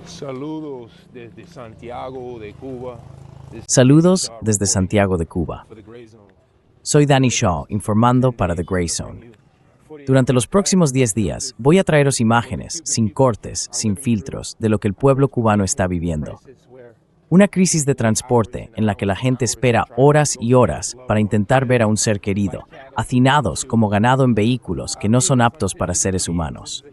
Saludos desde Santiago de Cuba. Saludos desde Santiago de Cuba. Soy Danny Shaw, informando para The Grey Zone. Durante los próximos 10 días, voy a traeros imágenes, sin cortes, sin filtros, de lo que el pueblo cubano está viviendo. Una crisis de transporte en la que la gente espera horas y horas para intentar ver a un ser querido, hacinados como ganado en vehículos que no son aptos para seres humanos.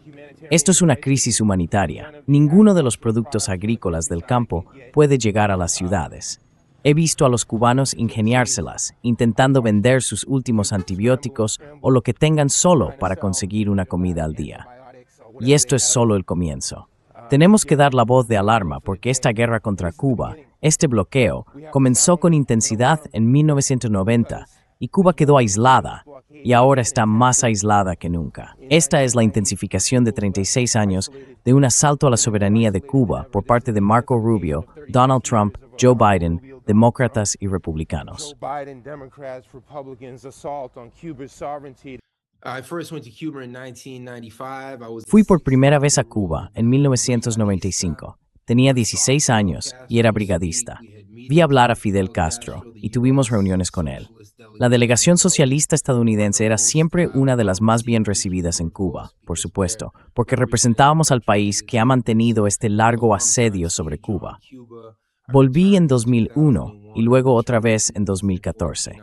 Esto es una crisis humanitaria. Ninguno de los productos agrícolas del campo puede llegar a las ciudades. He visto a los cubanos ingeniárselas, intentando vender sus últimos antibióticos o lo que tengan solo para conseguir una comida al día. Y esto es solo el comienzo. Tenemos que dar la voz de alarma porque esta guerra contra Cuba, este bloqueo, comenzó con intensidad en 1990 y Cuba quedó aislada y ahora está más aislada que nunca. Esta es la intensificación de 36 años de un asalto a la soberanía de Cuba por parte de Marco Rubio, Donald Trump, Joe Biden, demócratas y republicanos. Fui por primera vez a Cuba en 1995. Tenía 16 años y era brigadista. Vi hablar a Fidel Castro y tuvimos reuniones con él. La delegación socialista estadounidense era siempre una de las más bien recibidas en Cuba, por supuesto, porque representábamos al país que ha mantenido este largo asedio sobre Cuba. Volví en 2001 y luego otra vez en 2014.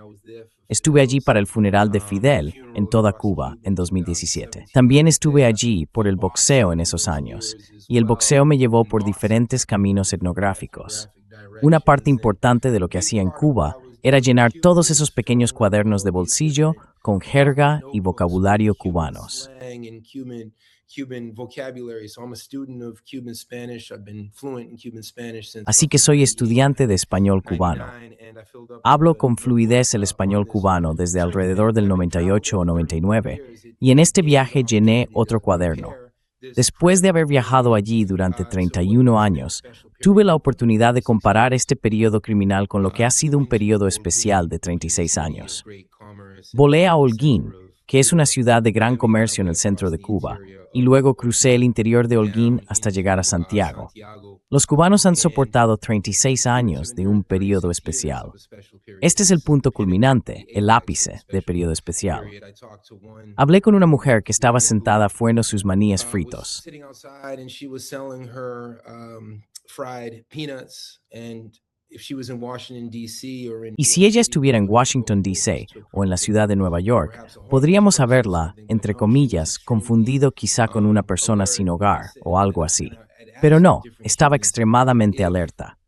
Estuve allí para el funeral de Fidel en toda Cuba en 2017. También estuve allí por el boxeo en esos años, y el boxeo me llevó por diferentes caminos etnográficos. Una parte importante de lo que hacía en Cuba era llenar todos esos pequeños cuadernos de bolsillo con jerga y vocabulario cubanos. Así que soy estudiante de español cubano. Hablo con fluidez el español cubano desde alrededor del 98 o 99, y en este viaje llené otro cuaderno. Después de haber viajado allí durante 31 años, tuve la oportunidad de comparar este periodo criminal con lo que ha sido un periodo especial de 36 años. Volé a Holguín, que es una ciudad de gran comercio en el centro de Cuba, y luego crucé el interior de Holguín hasta llegar a Santiago. Los cubanos han soportado 36 años de un periodo especial. Este es el punto culminante, el ápice del periodo especial. Hablé con una mujer que estaba sentada fuera sus maníes fritos. Y si ella estuviera en Washington, D.C. o en la ciudad de Nueva York, podríamos haberla, entre comillas, confundido quizá con una persona sin hogar o algo así. Pero no, estaba extremadamente alerta.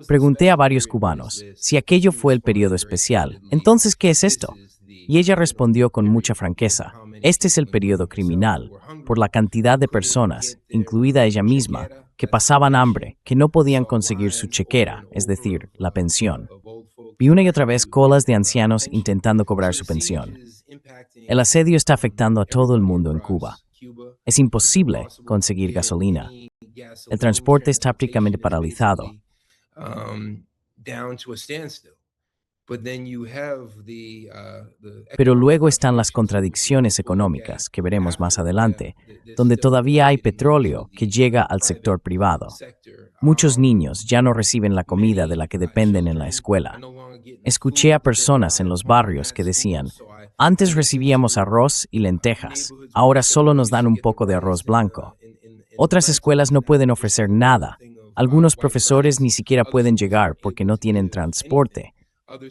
Pregunté a varios cubanos si aquello fue el periodo especial. Entonces, ¿qué es esto? Y ella respondió con mucha franqueza: este es el periodo criminal, por la cantidad de personas, incluida ella misma, que pasaban hambre, que no podían conseguir su chequera, es decir, la pensión. Vi una y otra vez colas de ancianos intentando cobrar su pensión. El asedio está afectando a todo el mundo en Cuba. Es imposible conseguir gasolina. El transporte está prácticamente paralizado. Pero luego están las contradicciones económicas, que veremos más adelante, donde todavía hay petróleo que llega al sector privado. Muchos niños ya no reciben la comida de la que dependen en la escuela. Escuché a personas en los barrios que decían: antes recibíamos arroz y lentejas, ahora solo nos dan un poco de arroz blanco. Otras escuelas no pueden ofrecer nada. Algunos profesores ni siquiera pueden llegar porque no tienen transporte.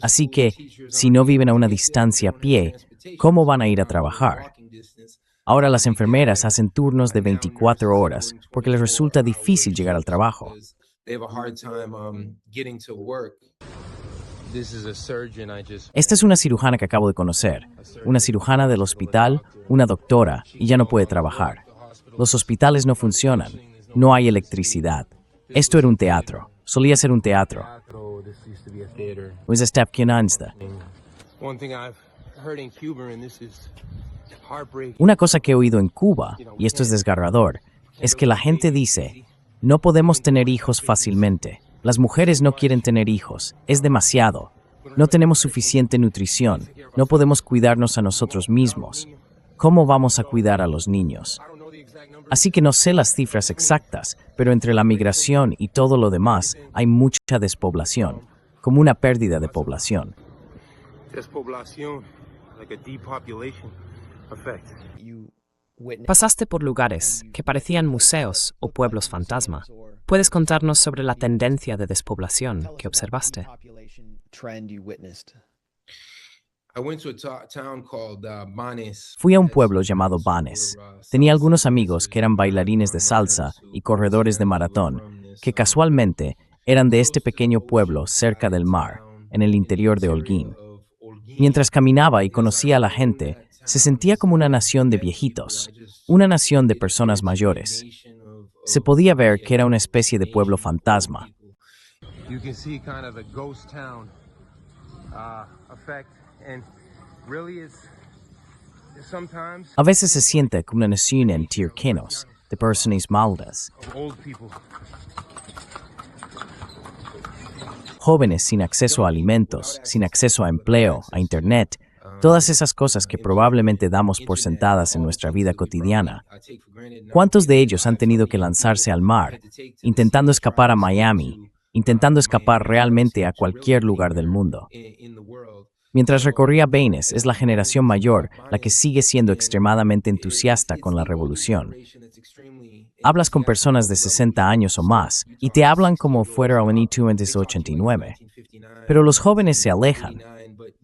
Así que, si no viven a una distancia a pie, ¿cómo van a ir a trabajar? Ahora las enfermeras hacen turnos de 24 horas porque les resulta difícil llegar al trabajo. Esta es una cirujana que acabo de conocer, una cirujana del hospital, una doctora, y ya no puede trabajar. Los hospitales no funcionan, no hay electricidad. Esto era un teatro, solía ser un teatro. Una cosa que he oído en Cuba, y esto es desgarrador, es que la gente dice: no podemos tener hijos fácilmente. Las mujeres no quieren tener hijos, es demasiado. No tenemos suficiente nutrición, no podemos cuidarnos a nosotros mismos. ¿Cómo vamos a cuidar a los niños? Así que no sé las cifras exactas, pero entre la migración y todo lo demás hay mucha despoblación, como una pérdida de población. Despoblación, like a depopulation effect. Pasaste por lugares que parecían museos o pueblos fantasma. ¿Puedes contarnos sobre la tendencia de despoblación que observaste? Fui a un pueblo llamado Banes. Tenía algunos amigos que eran bailarines de salsa y corredores de maratón, que casualmente eran de este pequeño pueblo cerca del mar, en el interior de Holguín. Mientras caminaba y conocía a la gente, se sentía como una nación de viejitos, una nación de personas mayores. Se podía ver que era una especie de pueblo fantasma. You can see kind of the ghost town effect, and really it's sometimes A veces se siente como una nación en tirquenos, de personas maldas, old people. jóvenes sin acceso a alimentos, sin acceso a empleo, a internet, todas esas cosas que probablemente damos por sentadas en nuestra vida cotidiana. ¿Cuántos de ellos han tenido que lanzarse al mar, intentando escapar a Miami, intentando escapar realmente a cualquier lugar del mundo? Mientras recorría Baines, es la generación mayor la que sigue siendo extremadamente entusiasta con la revolución. Hablas con personas de 60 años o más y te hablan como fuera en 1989. Pero los jóvenes se alejan.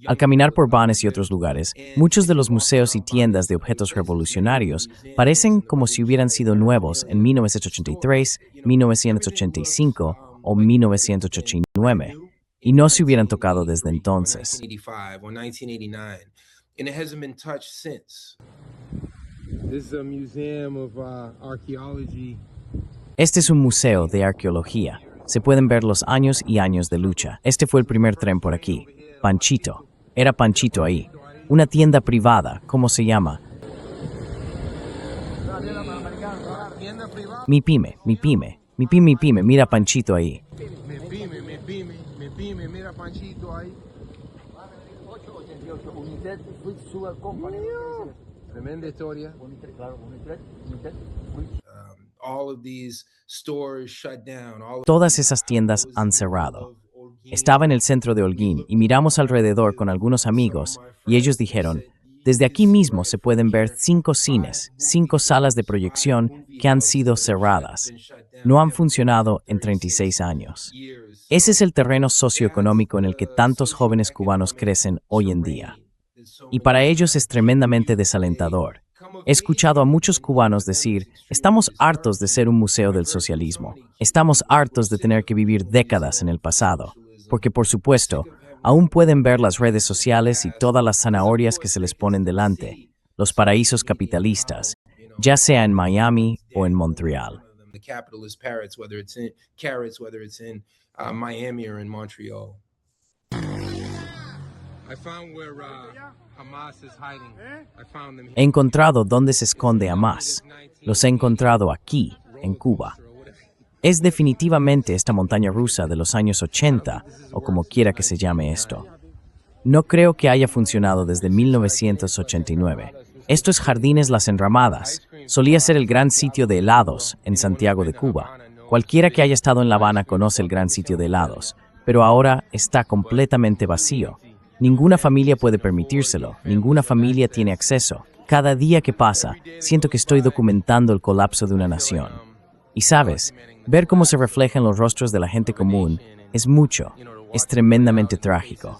Al caminar por Banes y otros lugares, muchos de los museos y tiendas de objetos revolucionarios parecen como si hubieran sido nuevos en 1983, 1985 o 1989, y no se hubieran tocado desde entonces. This is a museum of archaeology. Este es un museo de arqueología. Se pueden ver los años y años de lucha. Este fue el primer tren por aquí. Panchito. Era Panchito ahí. Una tienda privada. ¿Cómo se llama? Mi pyme. Mira Panchito ahí. Me pyme, mira Panchito ahí. Tremenda historia. All of these stores shut down. Todas esas tiendas han cerrado. Estaba en el centro de Holguín y miramos alrededor con algunos amigos y ellos dijeron, desde aquí mismo se pueden ver 5 cines, 5 salas de proyección que han sido cerradas. No han funcionado en 36 años. Ese es el terreno socioeconómico en el que tantos jóvenes cubanos crecen hoy en día. Y para ellos es tremendamente desalentador. He escuchado a muchos cubanos decir, estamos hartos de ser un museo del socialismo. Estamos hartos de tener que vivir décadas en el pasado. Porque, por supuesto, aún pueden ver las redes sociales y todas las zanahorias que se les ponen delante, los paraísos capitalistas, ya sea en Miami o en Montreal. He encontrado dónde se esconde Hamas. Los he encontrado aquí, en Cuba. Es definitivamente esta montaña rusa de los años 80, o como quiera que se llame esto. No creo que haya funcionado desde 1989. Esto es Jardines Las Enramadas. Solía ser el gran sitio de helados en Santiago de Cuba. Cualquiera que haya estado en La Habana conoce el gran sitio de helados, pero ahora está completamente vacío. Ninguna familia puede permitírselo, ninguna familia tiene acceso. Cada día que pasa, siento que estoy documentando el colapso de una nación. Y sabes, ver cómo se refleja en los rostros de la gente común es mucho, es tremendamente trágico.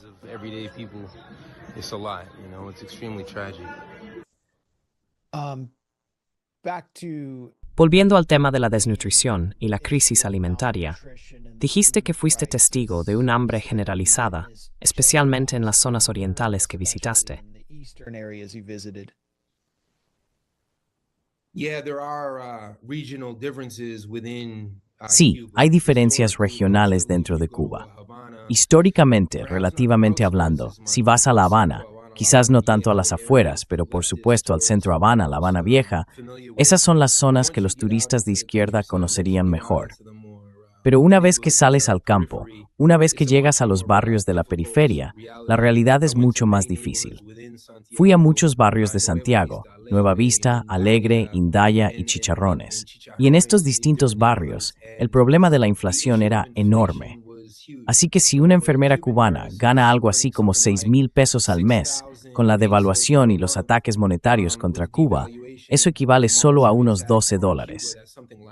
Volviendo al tema de la desnutrición y la crisis alimentaria, dijiste que fuiste testigo de un hambre generalizada, especialmente en las zonas orientales que visitaste. Sí, hay diferencias regionales dentro de Cuba. Históricamente, relativamente hablando, si vas a La Habana, quizás no tanto a las afueras, pero por supuesto al centro Habana, La Habana Vieja, esas son las zonas que los turistas de izquierda conocerían mejor. Pero una vez que sales al campo, una vez que llegas a los barrios de la periferia, la realidad es mucho más difícil. Fui a muchos barrios de Santiago, Nueva Vista, Alegre, Indaya y Chicharrones. Y en estos distintos barrios, el problema de la inflación era enorme. Así que si una enfermera cubana gana algo así como 6,000 pesos al mes, con la devaluación y los ataques monetarios contra Cuba, eso equivale solo a unos $12.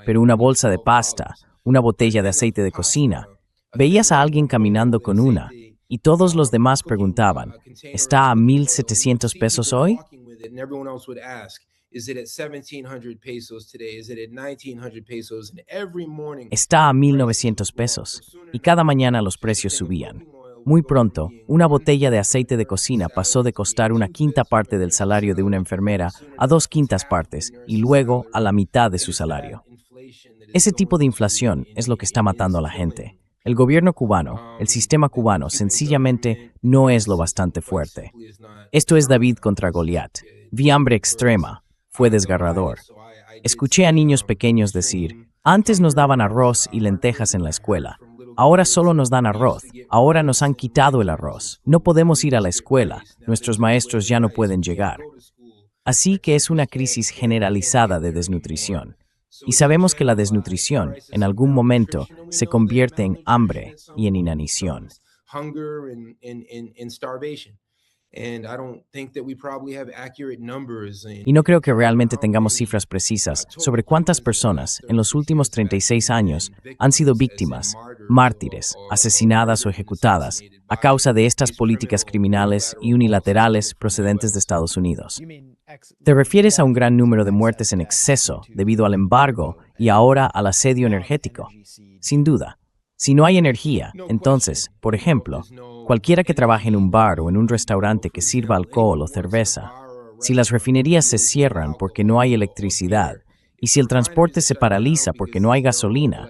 Pero una bolsa de pasta, una botella de aceite de cocina, veías a alguien caminando con una, y todos los demás preguntaban, ¿está a 1,700 pesos hoy? Está a 1,900 pesos, y cada mañana los precios subían. Muy pronto, una botella de aceite de cocina pasó de costar una quinta parte del salario de una enfermera a 2/5 partes, y luego a la mitad de su salario. Ese tipo de inflación es lo que está matando a la gente. El gobierno cubano, el sistema cubano, sencillamente no es lo bastante fuerte. Esto es David contra Goliat. Vi hambre extrema. Fue desgarrador. Escuché a niños pequeños decir, antes nos daban arroz y lentejas en la escuela. Ahora solo nos dan arroz. Ahora nos han quitado el arroz. No podemos ir a la escuela. Nuestros maestros ya no pueden llegar. Así que es una crisis generalizada de desnutrición. Y sabemos que la desnutrición, en algún momento, se convierte en hambre y en inanición. Y no creo que realmente tengamos cifras precisas sobre cuántas personas en los últimos 36 años han sido víctimas, mártires, asesinadas o ejecutadas a causa de estas políticas criminales y unilaterales procedentes de Estados Unidos. ¿Te refieres a un gran número de muertes en exceso debido al embargo y ahora al asedio energético? Sin duda. Si no hay energía, entonces, por ejemplo, cualquiera que trabaje en un bar o en un restaurante que sirva alcohol o cerveza, si las refinerías se cierran porque no hay electricidad y si el transporte se paraliza porque no hay gasolina,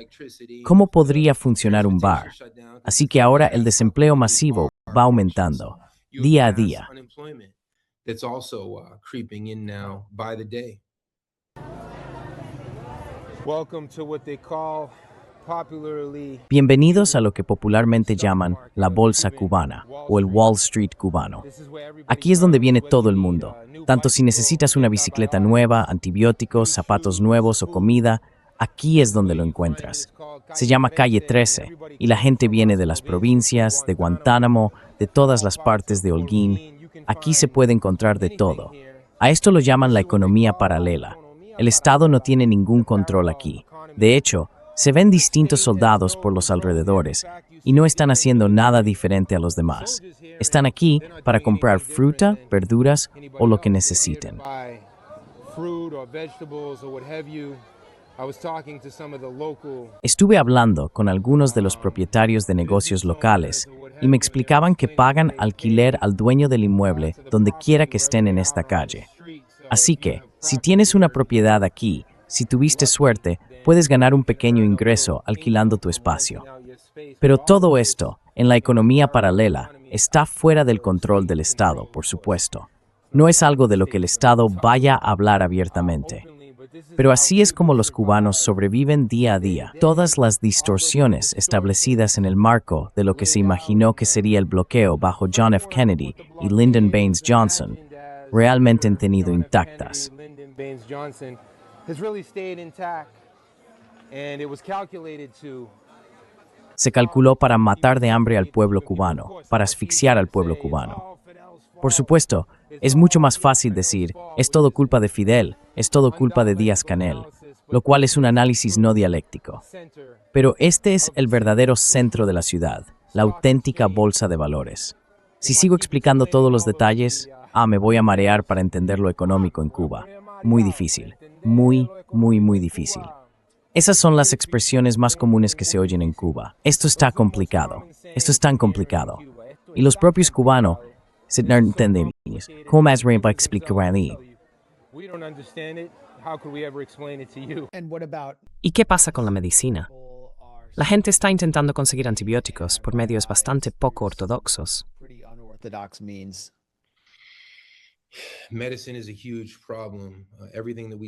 ¿cómo podría funcionar un bar? Así que ahora el desempleo masivo va aumentando, día a día. Bienvenidos a lo que popularmente llaman la bolsa cubana o el Wall Street cubano. Aquí es donde viene todo el mundo, tanto si necesitas una bicicleta nueva, antibióticos, zapatos nuevos o comida, aquí es donde lo encuentras. Se llama Calle 13 y la gente viene de las provincias, de Guantánamo, de todas las partes de Holguín. Aquí se puede encontrar de todo. A esto lo llaman la economía paralela. El Estado no tiene ningún control aquí. De hecho, se ven distintos soldados por los alrededores y no están haciendo nada diferente a los demás. Están aquí para comprar fruta, verduras o lo que necesiten. Estuve hablando con algunos de los propietarios de negocios locales y me explicaban que pagan alquiler al dueño del inmueble donde quiera que estén en esta calle. Así que, si tienes una propiedad aquí, si tuviste suerte, puedes ganar un pequeño ingreso alquilando tu espacio. Pero todo esto, en la economía paralela, está fuera del control del Estado, por supuesto. No es algo de lo que el Estado vaya a hablar abiertamente. Pero así es como los cubanos sobreviven día a día. Todas las distorsiones establecidas en el marco de lo que se imaginó que sería el bloqueo bajo John F. Kennedy y Lyndon Baines Johnson realmente han tenido intactas. Se calculó para matar de hambre al pueblo cubano, para asfixiar al pueblo cubano. Por supuesto, es mucho más fácil decir, es todo culpa de Fidel, es todo culpa de Díaz-Canel, lo cual es un análisis no dialéctico. Pero este es el verdadero centro de la ciudad, la auténtica bolsa de valores. Si sigo explicando todos los detalles, me voy a marear para entender lo económico en Cuba. Muy difícil, muy difícil. Esas son las expresiones más comunes que se oyen en Cuba. Esto está complicado, esto es tan complicado. Y los propios cubanos se no entienden. ¿Cómo más va a explicar ahí? ¿Y qué pasa con la medicina? La gente está intentando conseguir antibióticos por medios bastante poco ortodoxos.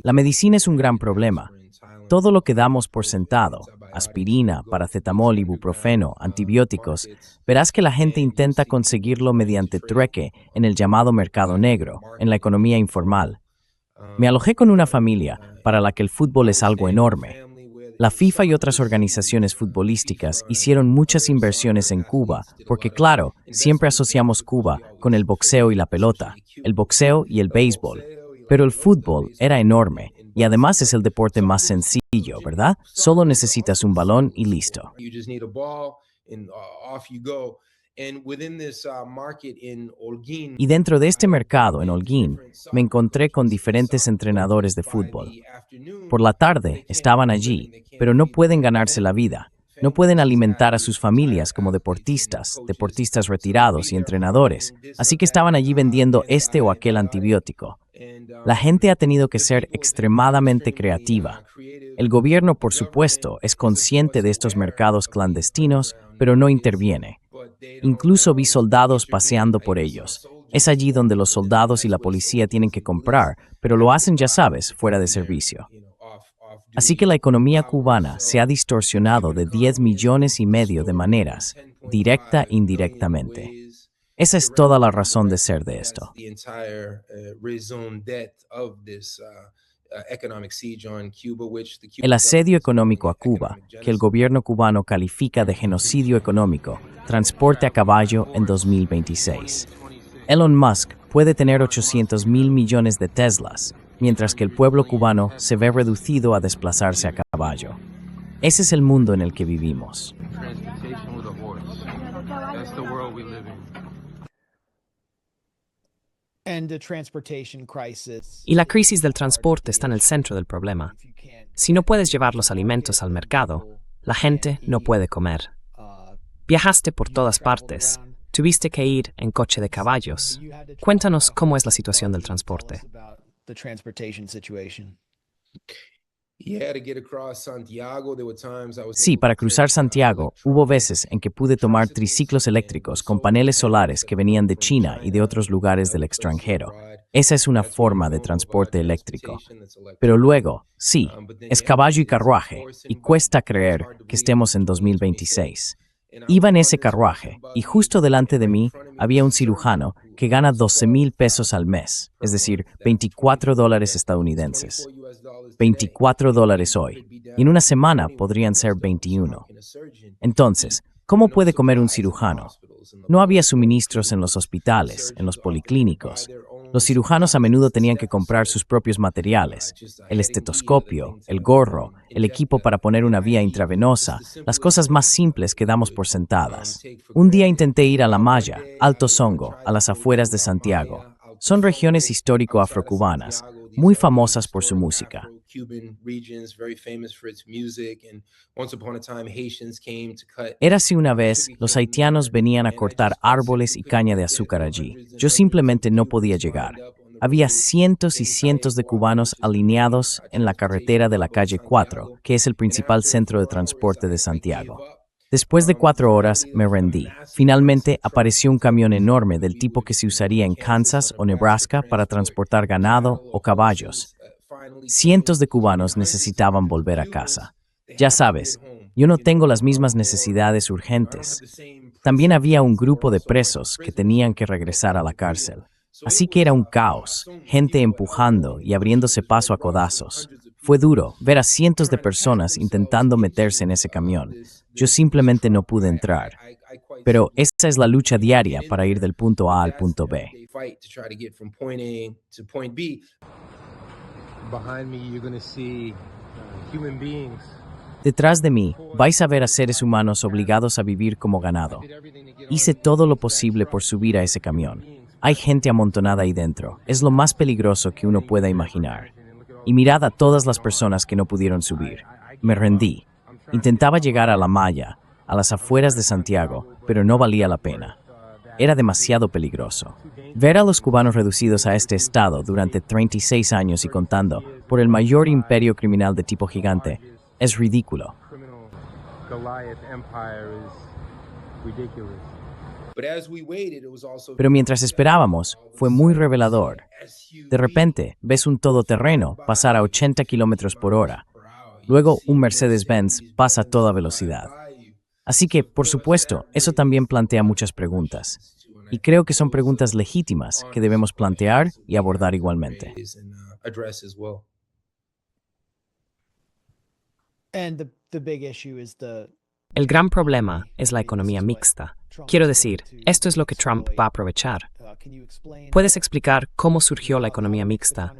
La medicina es un gran problema. Todo lo que damos por sentado, aspirina, paracetamol, ibuprofeno, antibióticos, verás que la gente intenta conseguirlo mediante trueque en el llamado mercado negro, en la economía informal. Me alojé con una familia para la que el fútbol es algo enorme. La FIFA y otras organizaciones futbolísticas hicieron muchas inversiones en Cuba porque, claro, siempre asociamos Cuba con el boxeo y la pelota, el boxeo y el béisbol. Pero el fútbol era enorme y además es el deporte más sencillo, ¿verdad? Solo necesitas un balón y listo. Y dentro de este mercado en Holguín, me encontré con diferentes entrenadores de fútbol. Por la tarde estaban allí, pero no pueden ganarse la vida. No pueden alimentar a sus familias como deportistas retirados y entrenadores, así que estaban allí vendiendo este o aquel antibiótico. La gente ha tenido que ser extremadamente creativa. El gobierno, por supuesto, es consciente de estos mercados clandestinos, pero no interviene. Incluso vi soldados paseando por ellos. Es allí donde los soldados y la policía tienen que comprar, pero lo hacen, ya sabes, fuera de servicio. Así que la economía cubana se ha distorsionado de 10 millones y medio de maneras, directa e indirectamente. Esa es toda la razón de ser de esto. El asedio económico a Cuba, que el gobierno cubano califica de genocidio económico, transporte a caballo en 2026. Elon Musk puede tener 800.000 millones de Teslas, mientras que el pueblo cubano se ve reducido a desplazarse a caballo. Ese es el mundo en el que vivimos. Y la crisis del transporte está en el centro del problema. Si no puedes llevar los alimentos al mercado, la gente no puede comer. Viajaste por todas partes. Tuviste que ir en coche de caballos. Cuéntanos cómo es la situación del transporte. Sí, para cruzar Santiago, hubo veces en que pude tomar triciclos eléctricos con paneles solares que venían de China y de otros lugares del extranjero. Esa es una forma de transporte eléctrico. Pero luego, sí, es caballo y carruaje, y cuesta creer que estemos en 2026. Iba en ese carruaje, y justo delante de mí había un cirujano que gana 12,000 pesos al mes, es decir, $24 estadounidenses. $24 hoy, y en una semana podrían ser 21. Entonces, ¿cómo puede comer un cirujano? No había suministros en los hospitales, en los policlínicos. Los cirujanos a menudo tenían que comprar sus propios materiales, el estetoscopio, el gorro, el equipo para poner una vía intravenosa, las cosas más simples que damos por sentadas. Un día intenté ir a La Maya, Alto Songo, a las afueras de Santiago. Son regiones histórico-afrocubanas, muy famosas por su música. Érase una vez, los haitianos venían a cortar árboles y caña de azúcar allí. Yo simplemente no podía llegar. Había cientos y cientos de cubanos alineados en la carretera de la calle 4, que es el principal centro de transporte de Santiago. Después de 4 horas, me rendí. Finalmente, apareció un camión enorme del tipo que se usaría en Kansas o Nebraska para transportar ganado o caballos. Cientos de cubanos necesitaban volver a casa. Ya sabes, yo no tengo las mismas necesidades urgentes. También había un grupo de presos que tenían que regresar a la cárcel. Así que era un caos, gente empujando y abriéndose paso a codazos. Fue duro ver a cientos de personas intentando meterse en ese camión. Yo simplemente no pude entrar. Pero esa es la lucha diaria para ir del punto A al punto B. Detrás de mí, vais a ver a seres humanos obligados a vivir como ganado. Hice todo lo posible por subir a ese camión. Hay gente amontonada ahí dentro. Es lo más peligroso que uno pueda imaginar. Y mirad a todas las personas que no pudieron subir. Me rendí. Intentaba llegar a La Maya, a las afueras de Santiago, pero no valía la pena. Era demasiado peligroso. Ver a los cubanos reducidos a este estado durante 36 años y contando por el mayor imperio criminal de tipo gigante es ridículo. Pero mientras esperábamos, fue muy revelador. De repente, ves un todoterreno pasar a 80 kilómetros por hora. Luego, un Mercedes-Benz pasa a toda velocidad. Así que, por supuesto, eso también plantea muchas preguntas. Y creo que son preguntas legítimas que debemos plantear y abordar igualmente. El gran problema es la economía mixta. Quiero decir, esto es lo que Trump va a aprovechar. ¿Puedes explicar cómo surgió la economía mixta?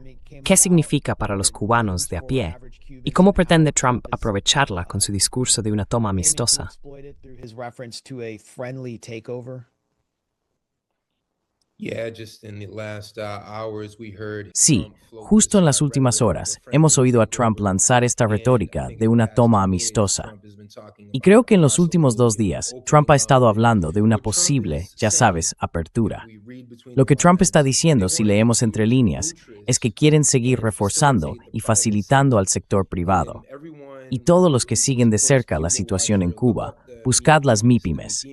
¿Qué significa para los cubanos de a pie? ¿Y cómo pretende Trump aprovecharla con su discurso de una toma amistosa? Sí, justo en las últimas horas hemos oído a Trump lanzar esta retórica de una toma amistosa. Y creo que en los últimos 2 días, Trump ha estado hablando de una posible, ya sabes, apertura. Lo que Trump está diciendo, si leemos entre líneas, es que quieren seguir reforzando y facilitando al sector privado. Y todos los que siguen de cerca la situación en Cuba, buscad las MIPYMES.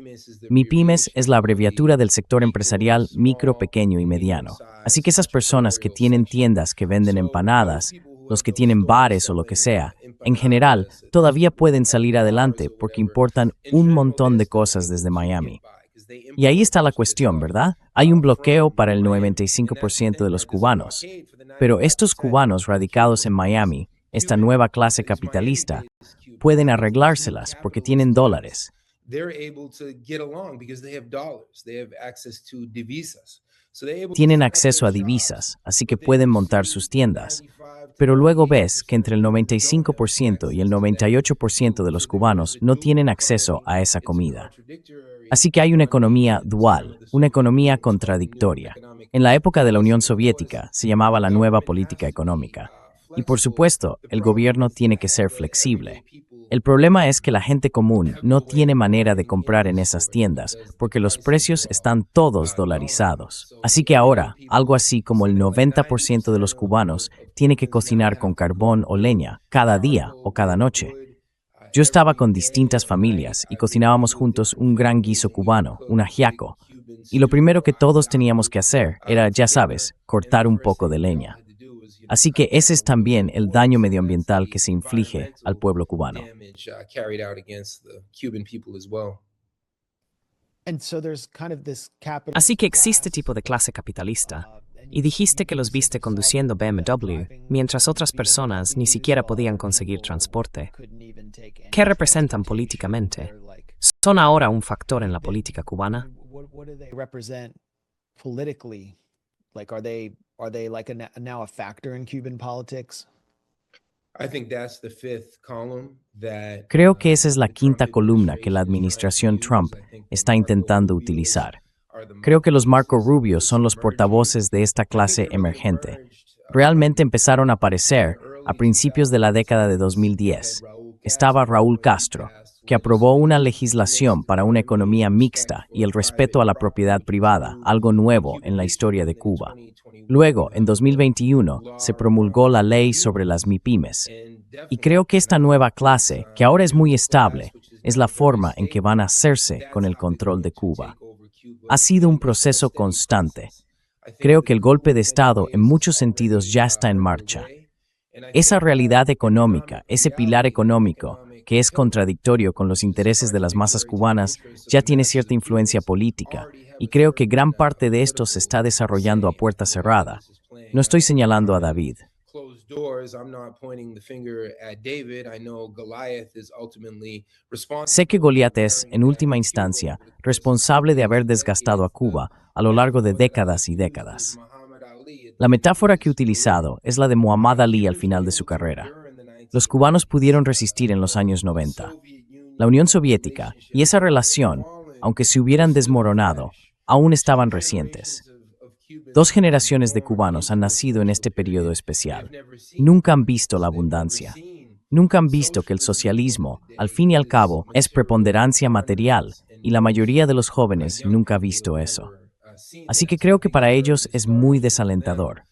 MIPYMES es la abreviatura del sector empresarial micro, pequeño y mediano. Así que esas personas que tienen tiendas que venden empanadas, los que tienen bares o lo que sea, en general, todavía pueden salir adelante porque importan un montón de cosas desde Miami. Y ahí está la cuestión, ¿verdad? Hay un bloqueo para el 95% de los cubanos. Pero estos cubanos radicados en Miami, esta nueva clase capitalista, pueden arreglárselas porque tienen dólares. Tienen acceso a divisas, así que pueden montar sus tiendas. Pero luego ves que entre el 95% y el 98% de los cubanos no tienen acceso a esa comida. Así que hay una economía dual, una economía contradictoria. En la época de la Unión Soviética se llamaba la nueva política económica. Y por supuesto, el gobierno tiene que ser flexible. El problema es que la gente común no tiene manera de comprar en esas tiendas porque los precios están todos dolarizados. Así que ahora, algo así como el 90% de los cubanos tiene que cocinar con carbón o leña cada día o cada noche. Yo estaba con distintas familias y cocinábamos juntos un gran guiso cubano, un ajiaco. Y lo primero que todos teníamos que hacer era, ya sabes, cortar un poco de leña. Así que ese es también el daño medioambiental que se inflige al pueblo cubano. Así que existe tipo de clase capitalista. Y dijiste que los viste conduciendo BMW, mientras otras personas ni siquiera podían conseguir transporte. ¿Qué representan políticamente? ¿Son ahora un factor en la política cubana? Now a factor in Cuban politics? Creo que esa es la quinta columna que la administración Trump está intentando utilizar. Creo que los Marco Rubio son los portavoces de esta clase emergente. Realmente empezaron a aparecer a principios de la década de 2010. Estaba Raúl Castro, que aprobó una legislación para una economía mixta y el respeto a la propiedad privada, algo nuevo en la historia de Cuba. Luego, en 2021, se promulgó la ley sobre las MIPYMES. Y creo que esta nueva clase, que ahora es muy estable, es la forma en que van a hacerse con el control de Cuba. Ha sido un proceso constante. Creo que el golpe de Estado en muchos sentidos ya está en marcha. Esa realidad económica, ese pilar económico, que es contradictorio con los intereses de las masas cubanas, ya tiene cierta influencia política, y creo que gran parte de esto se está desarrollando a puerta cerrada. No estoy señalando a David. Sé que Goliat es, en última instancia, responsable de haber desgastado a Cuba a lo largo de décadas y décadas. La metáfora que he utilizado es la de Muhammad Ali al final de su carrera. Los cubanos pudieron resistir en los años 90. La Unión Soviética y esa relación, aunque se hubieran desmoronado, aún estaban recientes. 2 generaciones de cubanos han nacido en este periodo especial. Nunca han visto la abundancia. Nunca han visto que el socialismo, al fin y al cabo, es preponderancia material, y la mayoría de los jóvenes nunca ha visto eso. Así que creo que para ellos es muy desalentador.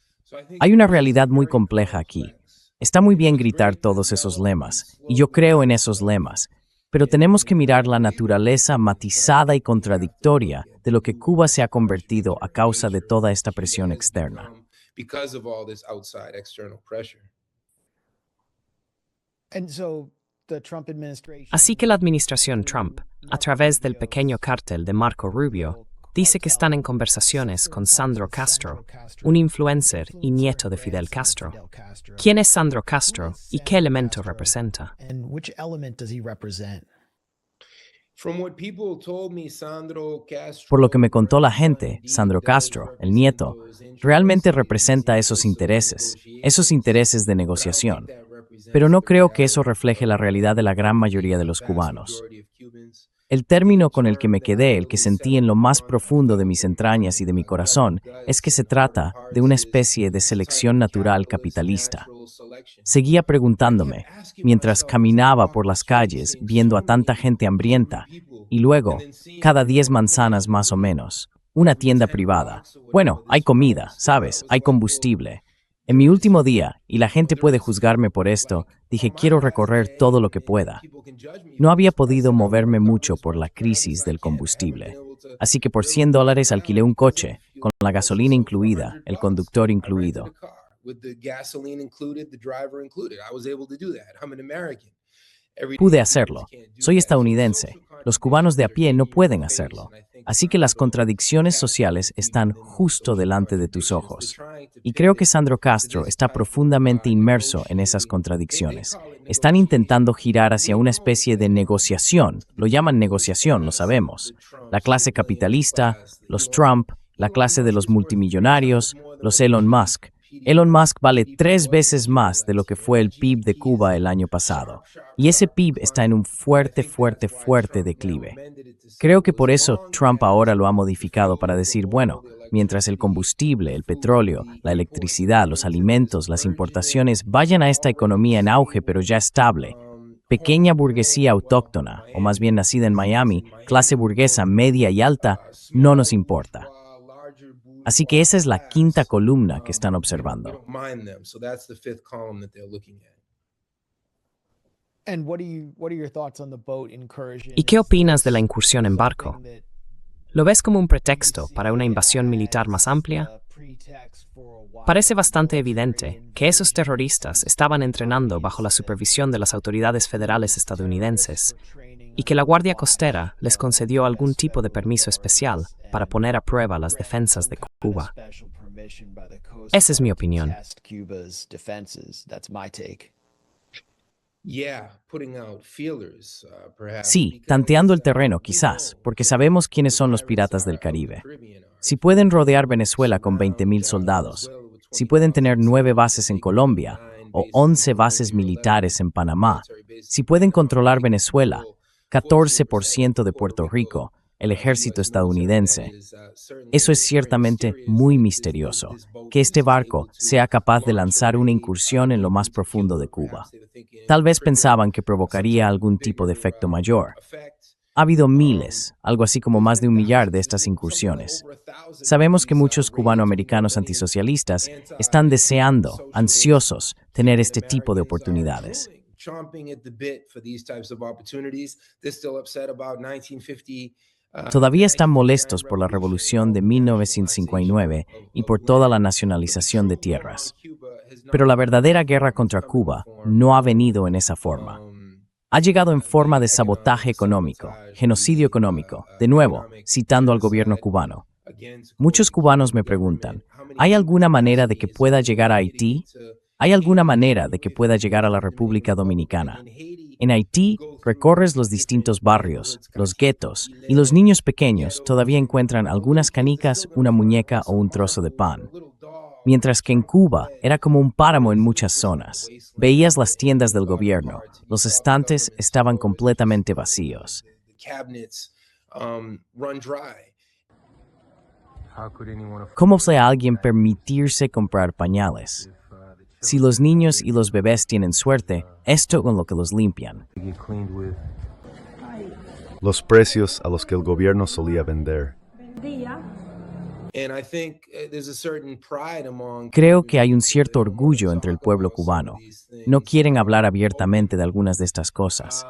Hay una realidad muy compleja aquí. Está muy bien gritar todos esos lemas, y yo creo en esos lemas, pero tenemos que mirar la naturaleza matizada y contradictoria de lo que Cuba se ha convertido a causa de toda esta presión externa. And so the Trump administration. Así que la administración Trump, a través del pequeño cártel de Marco Rubio, dice que están en conversaciones con Sandro Castro, un influencer y nieto de Fidel Castro. ¿Quién es Sandro Castro y qué elemento representa? And which element does he represent? Por lo que me contó la gente, Sandro Castro, el nieto, realmente representa esos intereses de negociación. Pero no creo que eso refleje la realidad de la gran mayoría de los cubanos. El término con el que me quedé, el que sentí en lo más profundo de mis entrañas y de mi corazón, es que se trata de una especie de selección natural capitalista. Seguía preguntándome, mientras caminaba por las calles viendo a tanta gente hambrienta, y luego, cada 10 manzanas más o menos, una tienda privada. Bueno, hay comida, ¿sabes? Hay combustible. En mi último día, y la gente puede juzgarme por esto, dije quiero recorrer todo lo que pueda. No había podido moverme mucho por la crisis del combustible. Así que por $100 alquilé un coche, con la gasolina incluida, el conductor incluido. Pude hacerlo. Soy estadounidense. Los cubanos de a pie no pueden hacerlo. Así que las contradicciones sociales están justo delante de tus ojos. Y creo que Sandro Castro está profundamente inmerso en esas contradicciones. Están intentando girar hacia una especie de negociación. Lo llaman negociación, lo sabemos. La clase capitalista, los Trump, la clase de los multimillonarios, los Elon Musk. Elon Musk vale 3 veces más de lo que fue el PIB de Cuba el año pasado. Y ese PIB está en un fuerte declive. Creo que por eso Trump ahora lo ha modificado para decir, bueno, mientras el combustible, el petróleo, la electricidad, los alimentos, las importaciones vayan a esta economía en auge pero ya estable, pequeña burguesía autóctona, o más bien nacida en Miami, clase burguesa media y alta, no nos importa. Así que esa es la quinta columna que están observando. ¿Y qué opinas de la incursión en barco? ¿Lo ves como un pretexto para una invasión militar más amplia? Parece bastante evidente que esos terroristas estaban entrenando bajo la supervisión de las autoridades federales estadounidenses y que la Guardia Costera les concedió algún tipo de permiso especial para poner a prueba las defensas de Cuba. Esa es mi opinión. Sí, tanteando el terreno, quizás, porque sabemos quiénes son los piratas del Caribe. Si pueden rodear Venezuela con 20,000 soldados, si pueden tener 9 bases en Colombia o 11 bases militares en Panamá, si pueden controlar Venezuela, 14% de Puerto Rico, el ejército estadounidense. Eso es ciertamente muy misterioso, que este barco sea capaz de lanzar una incursión en lo más profundo de Cuba. Tal vez pensaban que provocaría algún tipo de efecto mayor. Ha habido miles, algo así como más de 1 millar de estas incursiones. Sabemos que muchos cubanoamericanos antisocialistas están deseando, ansiosos, tener este tipo de oportunidades. Todavía están molestos por la revolución de 1959 y por toda la nacionalización de tierras. Pero la verdadera guerra contra Cuba no ha venido en esa forma. Ha llegado en forma de sabotaje económico, genocidio económico, de nuevo, citando al gobierno cubano. Muchos cubanos me preguntan, ¿hay alguna manera de que pueda llegar a Haití? ¿Hay alguna manera de que pueda llegar a la República Dominicana? En Haití, recorres los distintos barrios, los guetos, y los niños pequeños todavía encuentran algunas canicas, una muñeca o un trozo de pan. Mientras que en Cuba era como un páramo en muchas zonas. Veías las tiendas del gobierno, los estantes estaban completamente vacíos. ¿Cómo puede alguien permitirse comprar pañales? Si los niños y los bebés tienen suerte, esto con lo que los limpian. Los precios a los que el gobierno solía vender. Creo que hay un cierto orgullo entre el pueblo cubano. No quieren hablar abiertamente de algunas de estas cosas.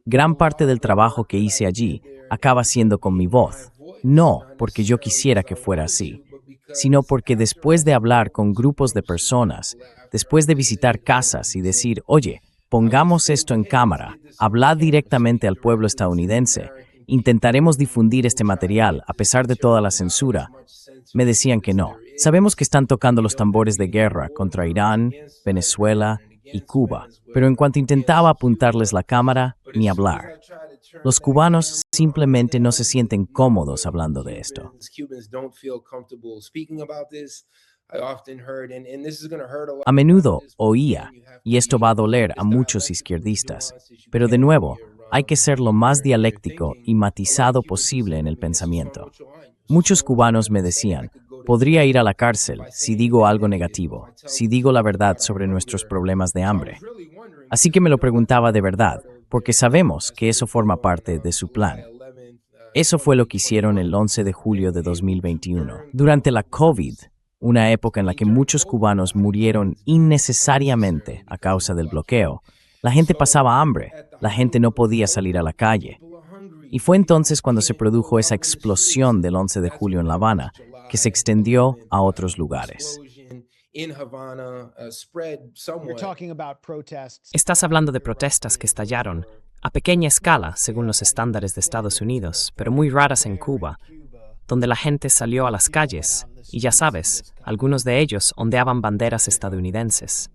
Gran parte del trabajo que hice allí acaba siendo con mi voz. No porque yo quisiera que fuera así, sino porque después de hablar con grupos de personas, después de visitar casas y decir, oye, pongamos esto en cámara, hablad directamente al pueblo estadounidense, intentaremos difundir este material a pesar de toda la censura. Me decían que no. Sabemos que están tocando los tambores de guerra contra Irán, Venezuela y Cuba, pero en cuanto intentaba apuntarles la cámara, ni hablar. Los cubanos simplemente no se sienten cómodos hablando de esto. A menudo oía, y esto va a doler a muchos izquierdistas, pero de nuevo, hay que ser lo más dialéctico y matizado posible en el pensamiento. Muchos cubanos me decían, podría ir a la cárcel si digo algo negativo, si digo la verdad sobre nuestros problemas de hambre. Así que me lo preguntaba de verdad, porque sabemos que eso forma parte de su plan. Eso fue lo que hicieron el 11 de julio de 2021. Durante la COVID, una época en la que muchos cubanos murieron innecesariamente a causa del bloqueo, la gente pasaba hambre, la gente no podía salir a la calle. Y fue entonces cuando se produjo esa explosión del 11 de julio en La Habana, que se extendió a otros lugares. You're talking about protests. Estás hablando de protestas que estallaron a pequeña escala, según los estándares de Estados Unidos, pero muy raras en Cuba, donde la gente salió a las calles y ya sabes, algunos de ellos ondeaban banderas estadounidenses.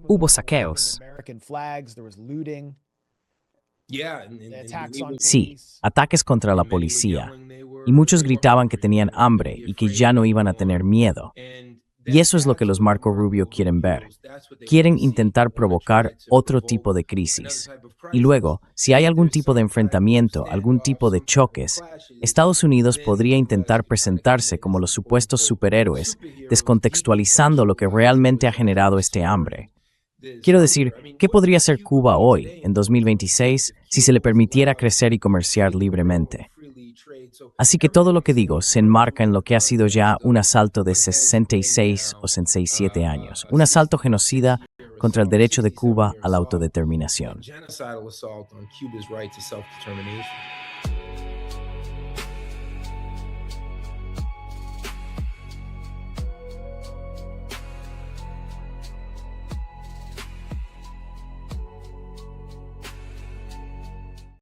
Hubo saqueos. American flags, there was looting, attacks on Sí, police. ataques contra la policía. Y muchos gritaban que tenían hambre y que ya no iban a tener miedo. Y eso es lo que los Marco Rubio quieren ver. Quieren intentar provocar otro tipo de crisis. Y luego, si hay algún tipo de enfrentamiento, algún tipo de choques, Estados Unidos podría intentar presentarse como los supuestos superhéroes, descontextualizando lo que realmente ha generado este hambre. Quiero decir, ¿qué podría ser Cuba hoy, en 2026, si se le permitiera crecer y comerciar libremente? Así que todo lo que digo se enmarca en lo que ha sido ya un asalto de 66 o 67 años, un asalto genocida contra el derecho de Cuba a la autodeterminación. Genocidal assault on Cuba's right to self-determination.